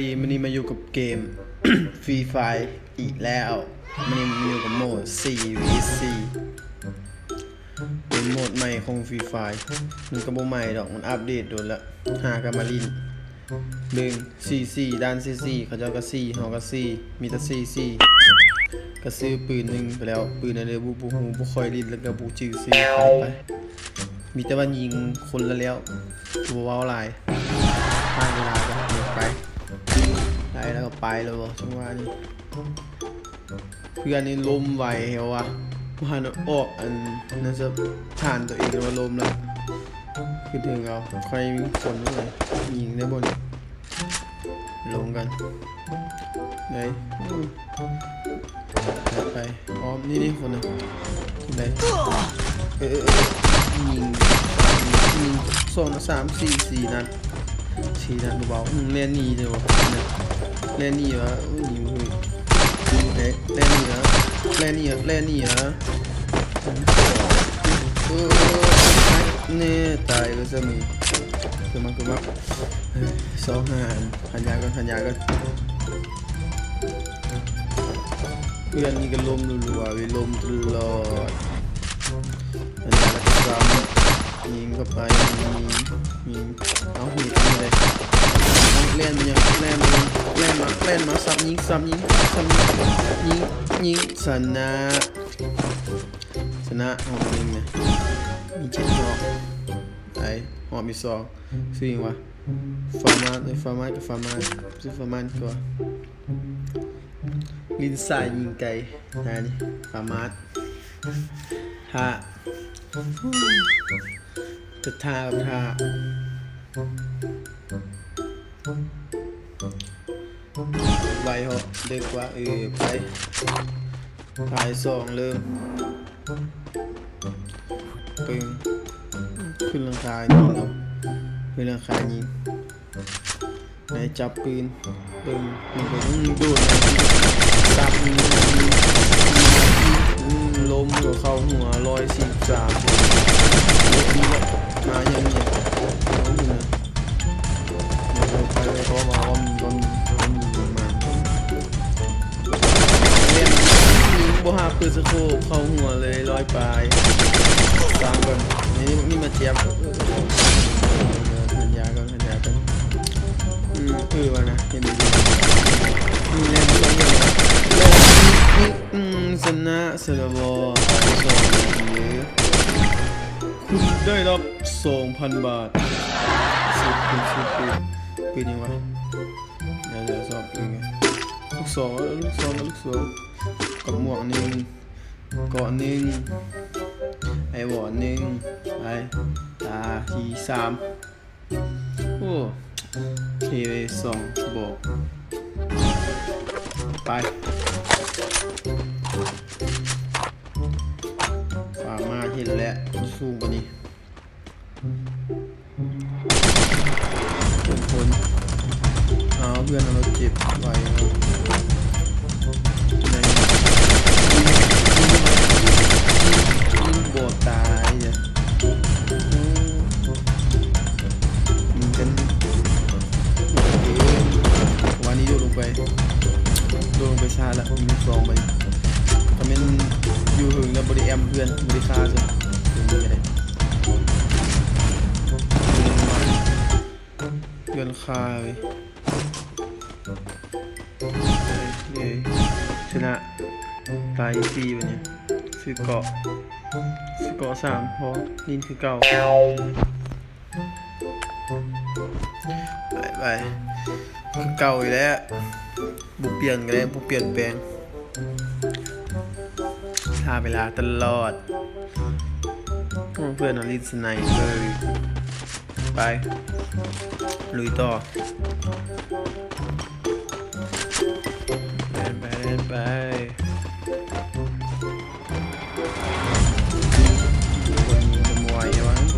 ดีมันนี่มาอยู่กับเกม ฟรีไฟอีกแล้วมันนี่มาอยู่กับโหมด 4vs4 เป็นโหมดใหม่ของฟรีไฟมันก็บ่ใหม่ดอกมันอัปเดตโดนละหากันมาลิน1 4 4ด้าน4เขาเจ้าก็4เฮาก็4มีแต่4ก็ซื้อปืนหนึ่งไปแล้วปืนอะไรบุหูบุคอยลินแล้วก็บุจื้อซื้อไปมีแต่ว่ายิงคนละแล้วตัวว้าวลายผ่านเวลาไปได้แล้วก็ไปแล้วจังหวะนี้เพื่อนนี่ล้มไวเหรอวะว่าออกอันนั่นจะผ่านตัวเองว่าล้มแล้วคือถึงเอาใครมีคนด้วยยิงได้บนลงกันไหนไปพร้อมนี่คนนึงไหนยิง2 3 4 4นัดเบาๆเล่นนี่เลยวะเล่นนี่วะยิงเล่นนี่เหรอเนี่ยตายไปซะมีคือมันสองหารพันยากันเพื่อนนี่ก็ลมรัวๆลมตลอดพันยาก็ซ้ำยิงเข้าไปยิงเอาหินเลยเล่นมันยังเล่นมาซ้ำยิงชนะหอมยิงเนี่ยมี7 ดอกไอ้หอมมี2ซึ่งวะฟาร์มาซื้อฟาร์มาก่อนลินสายยิงไกลนี่ฟาร์มาท่าจะท่าไวเหรอเด็กว่าไปถ่าย2เริ่มปึ้งขึ้นหลังคายิงครับขึ้นหลังคายิงไหนจับปืนปึ้งมันก็ดูดจับยิงล้มหัวเข้าหัว143มาอย่างนี้ไปเลยเพราะว่ามันมาเล่นยิงบ่หาปืนสโคปเข้าหัวเลย100ปลายตามก่อนนี่มาเจี๊ยบพันยากันว่านะเห็นดีเล่นชนะเซเลบอคุณได้รับ 2,000 บาทปืนยังวะเดี๋ยวสอบปืนไงลูกศรกับหมวก1เกาะ1ไอวอร์1ไปตาที3โอ้เค2บอกไปฝ่ามาเห็นแล้วสูงกว่านี้คนเอาเพื่อนเราเจ็บไว้บอดตายเนี่ยมันกันวันนี้โดนลงไปชาละมี2 ใบคอมเมนต์อยู่หึงแล้วบริแอมเพื่อนบริคาจ้ะเพื่อนคาเลยชนะตาย4วันนี้ซื้อเกาะ3พอลินคือเก่าไปคือเก่าอยู่แล้วบุเปลี่ยนกันแล้วบุเปลี่ยนแปลงท่าเวลาตลอดเพื่อนเอาลินสไนเลยไปลุยต่อไป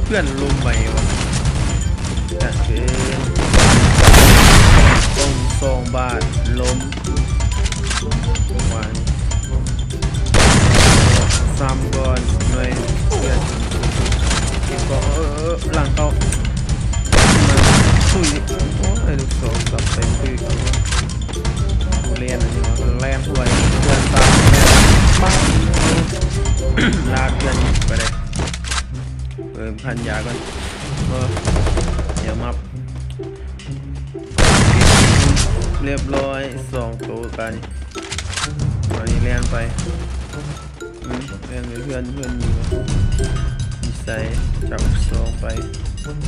เพื่อนลงไปวะจัดเกินต้อง2 บาทล้มวันซ้ำก่อนหน่อยเพื่อนก็หลังเขามาคุยโอ้ยลูกศรสับเต็มที่ ดเพื่อนไปเลยเพิ่มพันยาก่อนเดี๋ยวมับเรียบร้อย2ตัวกันตอนนี้เล่นไปเล่นเพื่อนอยู่มีใส่จับ2ไป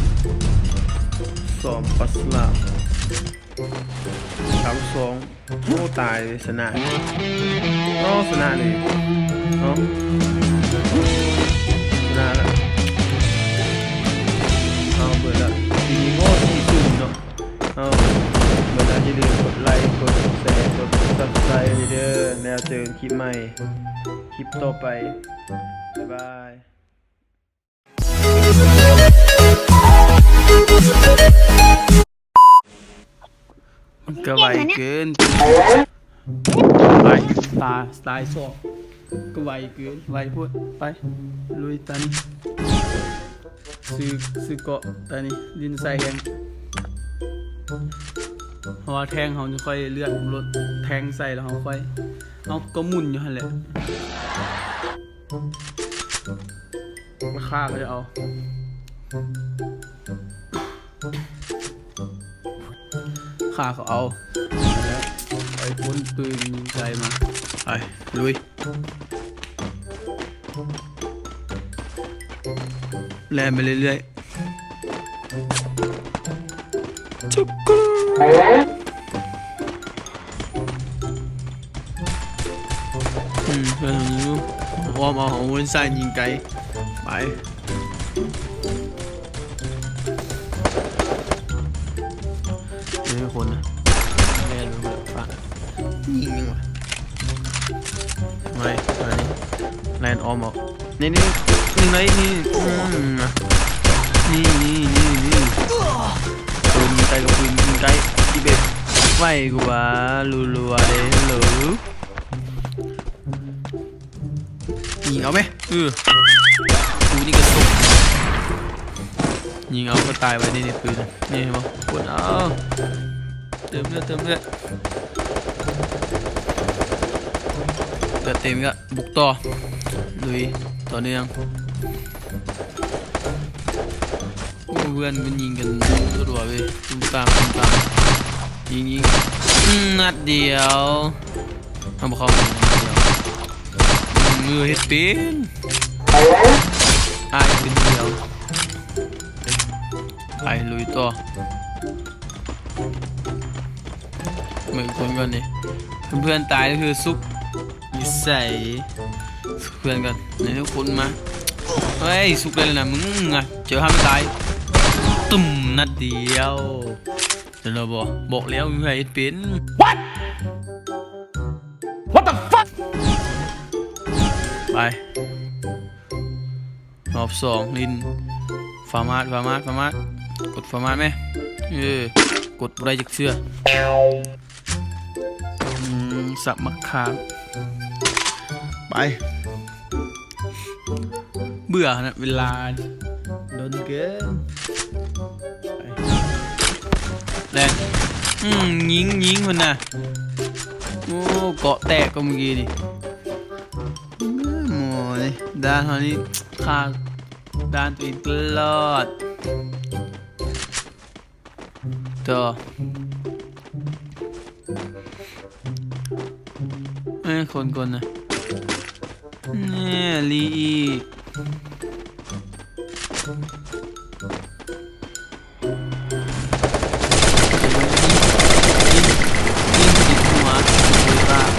2ปัสลาทำ2โอ้ตายเลยชนะชนะเลยชนะแล้วเปิดแล้วทีนี้ก็40เนาะเปิดแล้วอย่าลืมกดไลค์กดแชร์กด Subscribe เด้อแล้วเจอกันคลิปใหม่คลิปต่อไปบ๊ายบายมันก็ไวเกินไปตายสอบก็ไวเกินไวพูดไปลุยตานี่ซื้อเกาะตานี่ดินใส่แหงเพราะว่าแทงเขาจะค่อยเลือดรถแทงใส่แล้วเขาค่อยเขาก็หมุนอยู่หั่นแหละราคาก็จะเอาค่าเขาเอาแล้วไปพ้นปืนยิงไกลมาไปลุยแล่นไปเรื่อยๆจุกกูเพื่อนของยูวอร์มเอาของวนใส่ยิงไกลไปไม่คนนะแล่นไปเลยฟังยิงยังวะไม่อะไรแลนออมออกนี่ไหนนี่ตัวยิงไกลกับปืนยิงไกลที่เบ็ดไหวกูว่ารัวๆเลยฮัลโหลยิงเอาไหมกูนี่ก็สุกยิงเอาก็ตายไว้นี่ปืนนี่เห็นมั้ยปวดเอาเติมเลือดเต็มก็บุกต่อลุยต่อเนื่องเพื่อนมันยิงกันรัวๆเว้ยตุ้มตามยิงนัดเดียวทำเขามือเฮ็ดเป็นเป็นเดียวไปลุยต่อเหมือนคนก่อนนี่เพื่อนตายก็คือซุกนิสัยเพื่อนกันนี่ทุกคนมาเฮ้ยสุกเลยนะมึงอ่ะเจอห้ามตายตุ่มนัดเดียวเดี๋ยวเราบอกแล้วมึงให้เป็น What the fuck ไปรอบ2ลินฟาร์มาดกดฟาร์มาดไหมกดอะไรจักเชื่อสับมะขามไปเบื่อนะเวลาโดนเกินแรงยิงคนน่ะโอ้เกาะแตกก็เมื่อกี้นี่โม่เลยด้านเขานี่ฆ่าด้านตัวเองตลอดต่อคนนะเนี่ยลีอี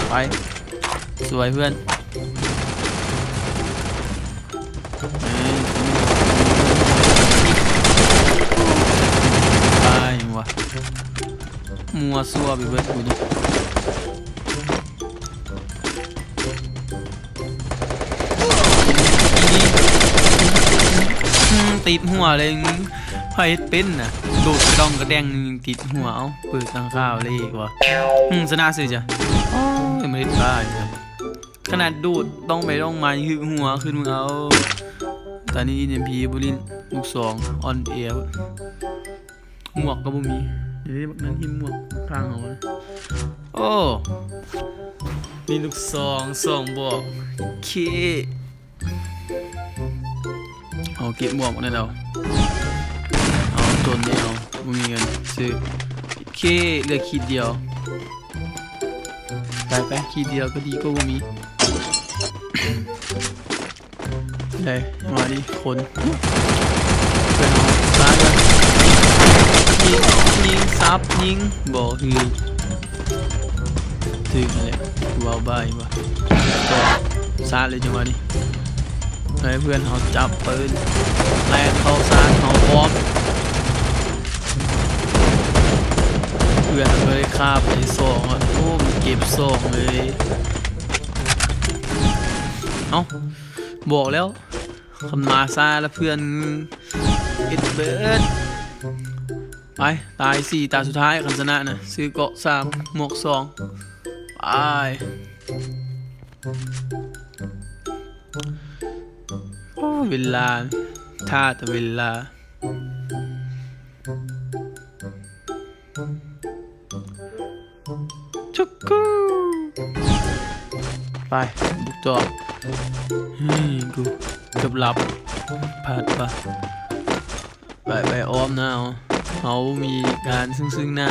ไปสวยเพื่อนไปวะมัวซัวไปเบิดกูดิติดหัวเลยไฟเป็นน่ะโดดกระดองกระแดงติดหัวเอาเปิดตั้งข้าวเลยว่ะชนะสิจ้ะไม่ได้ตายขนาดดูดต้องไปต้องมาคือหัวขึ้นมึงเอาตอนนี้MPบุรินลูก2ออนเอวหมวกก็บ่มีเดี๋ยวนี้นั่งหิมหมวกข้างเอาโอ้นี่ลูก2บอกเค เอาเก็บหมวกนั่นเอาจนนี่เอาไม่มีเงินซื้อเคเหลือขีดเดียวไปขีดเดียวก็ดีก็บ่มีได้มาดิคนเพื่อนเอาซ้ายเลยยิงซับยิงบ่คือถึงเลยว้าวบ้าว่ะก็ซาเลยจังหวะนี้ให้เพื่อนเขาจับปืนแรงเข้าซานเขาพร้อมเพื่อนก็เลยฆ่าไป2อ่ะโอ้มันเก็บ2เลยเอ้าบอกแล้วคำมาซาแล้วเพื่อนเอ็ดเบิร์ดไปตาย4ตาสุดท้ายคันชนะนะซื้อเกาะ3หมวก2ไปโอ้เวลาท่าแต่เวลาชุกกูไปบุกต่อกูเกือบหลับพลาดปะไปอ้อมนะเขามีการซึ่งหน้า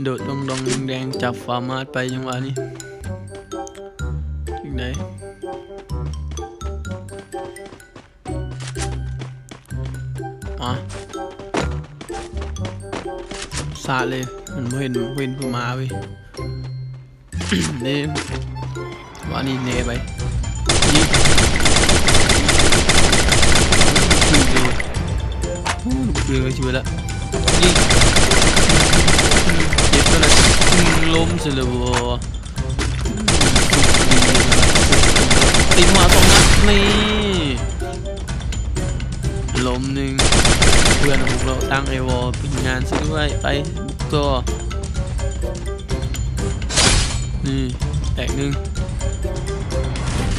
โดดดองแดงจับฟาร์มาสไปยังวะนี่ถึงไหนสาดเลยมันเห็นผู้มาเว้ย นี่ว่านี่เนไปยิงปืนไปช่วยละยิงเจ็บก็เลยล้มเสียเลยวัวตีหัว2 นัดนี่ล้ม1เพื่อนบุกเราตั้งไอวอลเป็นงานซะด้วยไปบุกตัวนี่แตก1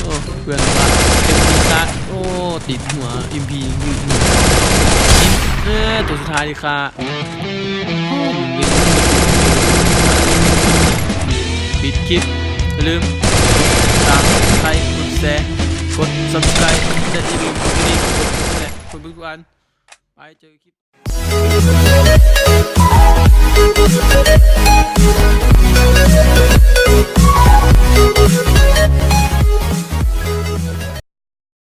โอ้เพื่อนบ้าเต็มที่ซัดโอ้ติดหัวอิมพียืดหัวตัวสุดท้ายดิค่ะปิดคลิปอย่าลืมตามใครกดแชร์กด subscribe และอย่าลืมกดกระดิ่งและกดทุกวันไปเจอคลิป